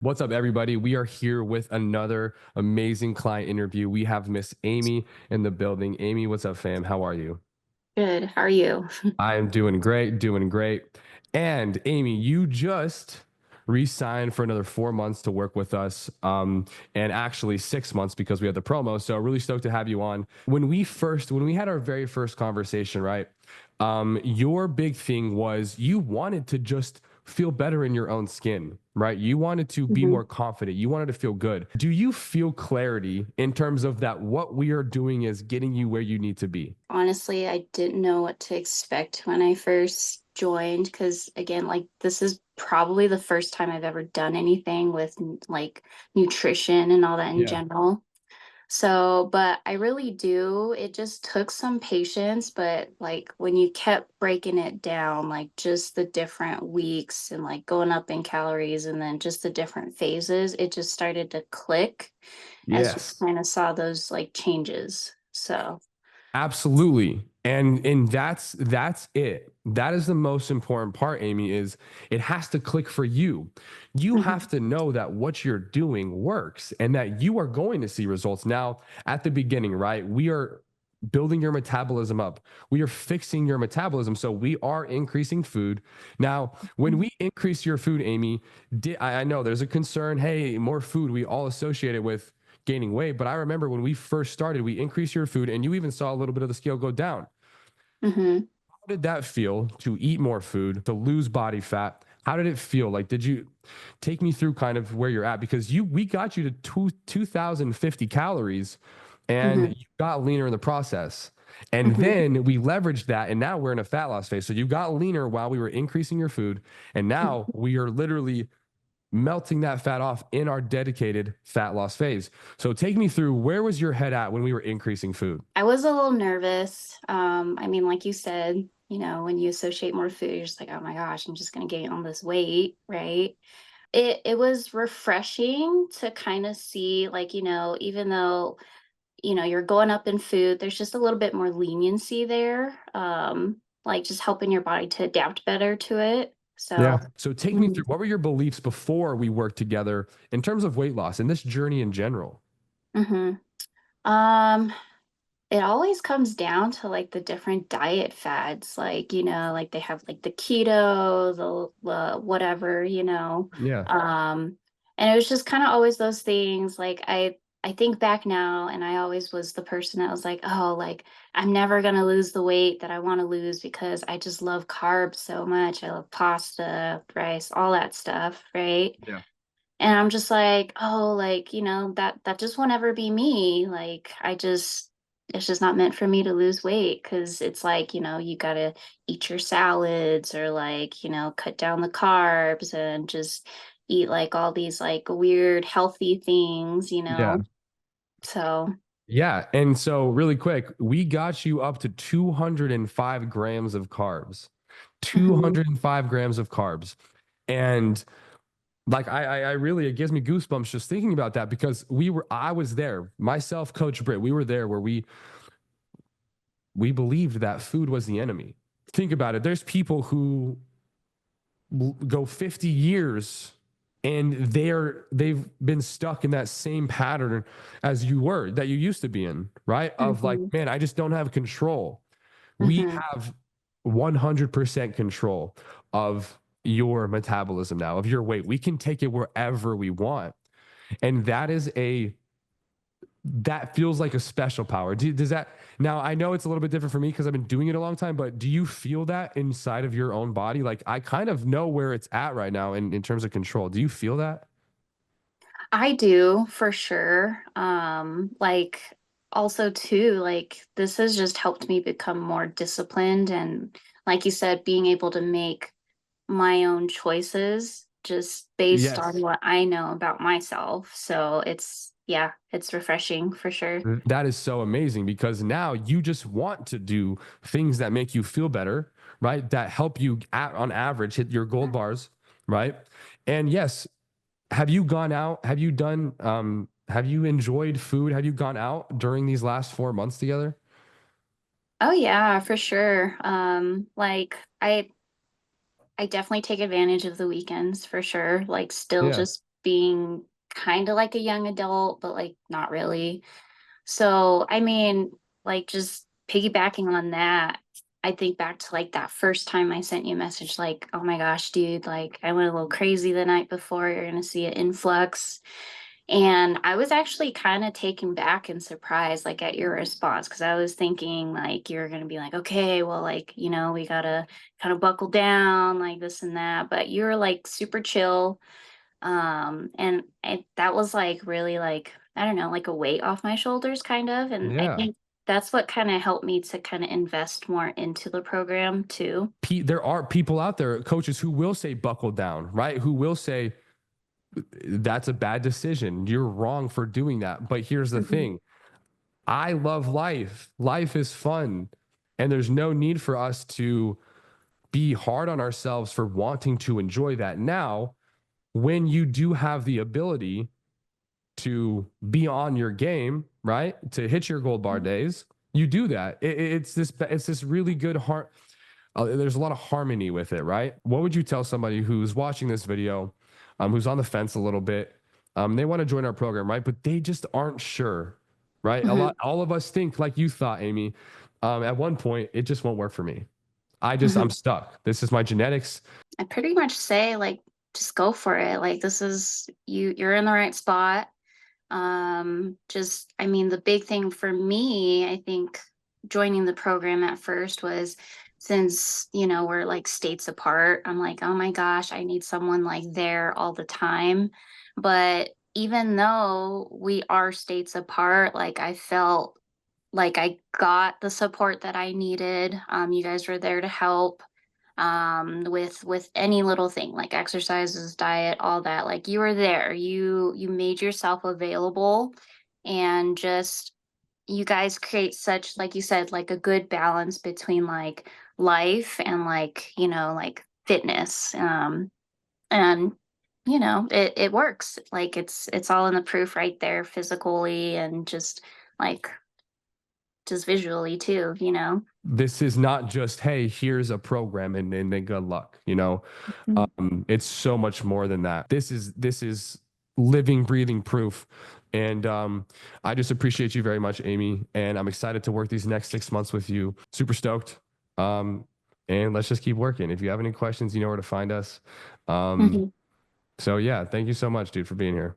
What's up, everybody? We are here with another amazing client interview. We have Miss Aimee in the building. Aimee, what's up, fam? How are you? Good. How are you? I am doing great, doing great. And Aimee, you just re-signed for another 4 months to work with us, and actually 6 months because we had the promo. So really stoked to have you on. When we had our very first conversation, right? Your big thing was you wanted to just feel better in your own skin, right? You wanted to be hmm more confident. You wanted to feel good. Do you feel clarity in terms of that what we are doing is getting you where you need to be? Honestly, I didn't know what to expect when I first joined because, again, like this is probably the first time I've ever done anything with like nutrition and all that in Yeah. general. So, but I really do. It just took some patience, but like when you kept breaking it down, like just the different weeks and like going up in calories and then just the different phases, it just started to click as you Yes. kind of saw those like changes. So, Absolutely. And that's it. That is the most important part, Aimee, is it has to click for you. You have mhm, to know that what you're doing works and that you are going to see results. Now, at the beginning, right? We are building your metabolism up. We are fixing your metabolism. So we are increasing food. Now, when we increase your food, Aimee, I know there's a concern. Hey, more food, we all associate it with gaining weight. But I remember when we first started, we increased your food and you even saw a little bit of the scale go down. mhm. How did that feel to eat more food, to lose body fat? How did it feel? Like, did you take me through kind of where you're at? Because we got you to 2,050 calories and Mhm, you got leaner in the process. And mhm. then we leveraged that, and now we're in a fat loss phase. So you got leaner while we were increasing your food. And now we are literally melting that fat off in our dedicated fat loss phase. So take me through, where was your head at when we were increasing food? I was a little nervous. I mean, like you said, when you associate more food, you're just like, oh my gosh, I'm just gonna gain all this weight, right? It was refreshing to kind of see, like, even though, you're going up in food, there's just a little bit more leniency there. Like just helping your body to adapt better to it. Yeah. So, So take me through, mhm, what were your beliefs before we worked together in terms of weight loss and this journey in general? mhm. Um, It always comes down to like the different diet fads, like, like they have like the keto, the whatever, Yeah. and it was just kind of always those things. Like I think back now and I always was the person that was like, oh, like I'm never gonna lose the weight that I want to lose because I just love carbs so much. I love pasta, rice, all that stuff, right? Yeah. And I'm just like, oh, like, that just won't ever be me. Like, it's just not meant for me to lose weight because it's like, you gotta eat your salads or like, cut down the carbs and just eat like all these like weird healthy things. Yeah. So, Yeah. And so, really quick, we got you up to 205 grams of carbs, mhm, 205 grams of carbs. And like, I really, it gives me goosebumps just thinking about that because I was there, myself, Coach Britt, we were there where we believed that food was the enemy. Think about it. There's people who go 50 years and they've been stuck in that same pattern as you were that you used to be in, right? Of like, mhm, man, I just don't have control. We mhm. have 100% control of your metabolism now, of your weight. We can take it wherever we want. And that feels like a special power. Does that, now I know it's a little bit different for me because I've been doing it a long time, but do you feel that inside of your own body? Like, I kind of know where it's at right now in terms of control. Do you feel that? I do for sure. Like also too, like this has just helped me become more disciplined and like you said, being able to make my own choices just based on Yes. what I know about myself. So yeah, it's refreshing for sure. That is so amazing because now you just want to do things that make you feel better, right? That help you on average hit your gold bars, right? And yes, have you gone out? Have you enjoyed food? Have you gone out during these last 4 months together? Oh yeah, for sure. Like I definitely take advantage of the weekends for sure. Like still Yeah. just being kind of like a young adult, but like not really. So, I mean, like just piggybacking on that, I think back to like that first time I sent you a message, like, oh my gosh, dude, like I went a little crazy the night before. You're going to see an influx. And I was actually kind of taken back and surprised, like at your response, because I was thinking like you're going to be like, okay, well, like, we got to kind of buckle down, like this and that. But you were like super chill, and that was like really like, I don't know, like a weight off my shoulders kind of, and I Yeah. think that's what kind of helped me to kind of invest more into the program too. There are people out there, coaches, who will say buckle down, right? Who will say that's a bad decision. You're wrong for doing that. But here's the Mhm. thing. I love life. Life is fun. And there's no need for us to be hard on ourselves for wanting to enjoy that. Now, when you do have the ability to be on your game, right? To hit your gold bar days, you do that. It's this really good heart. There's a lot of harmony with it, right? What would you tell somebody who's watching this video, who's on the fence a little bit? They want to join our program, right? But they just aren't sure, right? Mhm. All of us think like you thought, Aimee. At one point, it just won't work for me. I'm Mhm. stuck. This is my genetics. I pretty much say like just go for it. Like this is you're in the right spot. Just I mean the big thing for me, I think joining the program at first was since, we're like states apart, I'm like, "Oh my gosh, I need someone like there all the time." But even though we are states apart, like I felt like I got the support that I needed. You guys were there to help with any little thing like exercises, diet, all that. Like you were there. You made yourself available, and just you guys create such, like you said, like a good balance between like life and like, like fitness. And it works. Like it's all in the proof right there physically and like just visually too. This is not just, hey, here's a program and then good luck, Mhm. it's so much more than that. This is living, breathing proof. And I just appreciate you very much, Aimee. And I'm excited to work these next 6 months with you. Super stoked. Um, and let's just keep working. If you have any questions, you know where to find us. Um, Mhm. so yeah, thank you so much, dude, for being here.